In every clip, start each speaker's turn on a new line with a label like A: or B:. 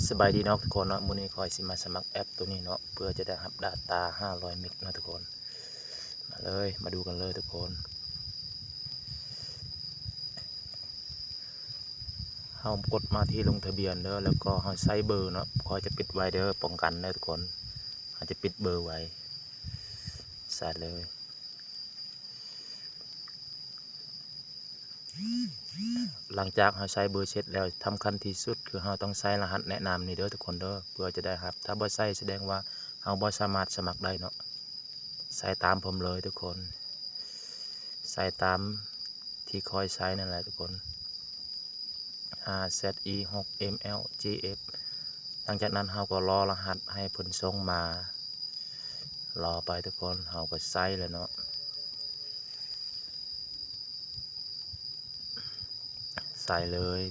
A: สบายดีเนาะทุกคนเนาะมื้อนี้คอยสิมาสมัครแอปตัวนี้เนาะเพื่อจะได้รับ Data 500 เมกนะทุกคนมาเลยมาดูกันเลยทุกคนเฮากดมาที่ลงทะเบียนเด้อแล้วก็เฮาใส่เบอร์เนาะคอยจะปิดไว้เด้อป้องกันเด้อทุกคนเฮาจะปิดเบอร์ไว้ใส่เลยหลังจากเฮาใส่เบอร์เสร็จแล้วสำคัญที่สุดคือเฮาต้องใส่รหัสแนะนำนี่เด้อทุกคนเด้อเพื่อจะได้ครับถ้าบ่ใส่แสดงว่าเฮาบ่สามารถสมัครได้เนาะใส่ตามผมเลยทุกคนใส่ตามที่คอยใช้นั่นแหละทุกคน RZE 6 ML GF หลังจากนั้นเฮาก็รอรหัสให้เพิ่นส่งมารอไปทุกคนเฮาก็ใส่เลยเนาะใส่เลย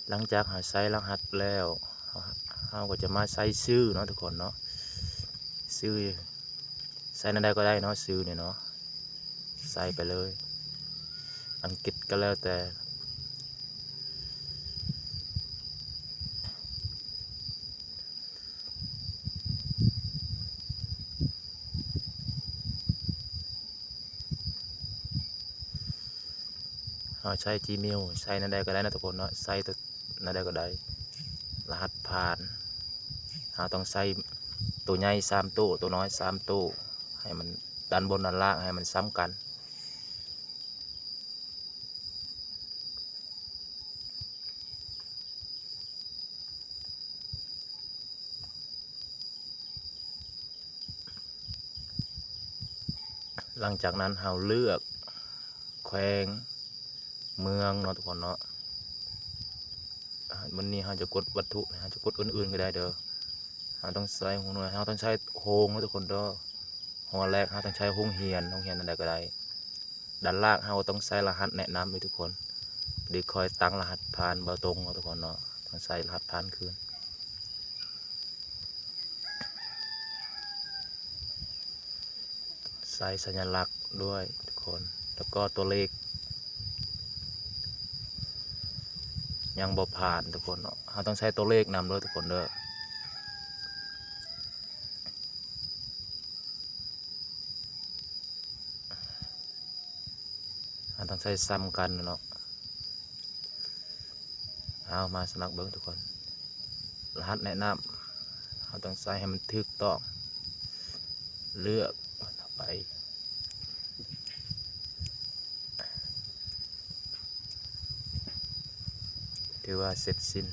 A: หลังจากหาใส่รหัสแล้วเฮาก็จะมาใส่ชื่อเนาะทุกคนเนาะชื่อใส่นั่นได้ก็ได้เนาะชื่อเนี่ยเนาะใส่ไปเลยอังกฤษก็แล้วแต่ใช้ Gmail ใช้นั่นได้ก็ได้นะทุกคนเนาะใส่ตัวนั่นได้ก็ได้รหัสผ่านเราต้องใส่ตัวใหญ่3ตู้ตัวน้อย3ตู้ให้มันด้านบนด้านล่างให้มันซ้ำกันหลังจากนั้นเราเลือกแขวงเมืองเนาะทุกคนเนาะวันนี้เราจะกดวัตถุเราจะกดอื่นๆก็ได้เด้อเราต้องใส่หัวหน่วยเราต้องใช้โฮงนะทุกคนเด้อหัวแรกเราต้องใช้โฮงเฮียนนั่นใดก็ได้ด้านล่างเราต้องใส่รหัสแนะนำไปทุกคนดีคอยตั้งรหัสผ่านเบอร์ตรงเนาะทุกคนเนาะต้องใส่รหัสผ่านคืนใส่สัญลักษณ์ด้วยทุกคนแล้วก็ตัวเลขยังบ่ผ่านทุกคนเนาะเราต้องใช้ตัวเลขนำด้วยทุกคนเด้อเราต้องใช้ซ้ำกันเนาะเอามาสมัครเบิ้งทุกคนรหัสแนะนำเราต้องใส่ให้มันถูกต้องเลือกไปถือว่าเสร็จสิ้น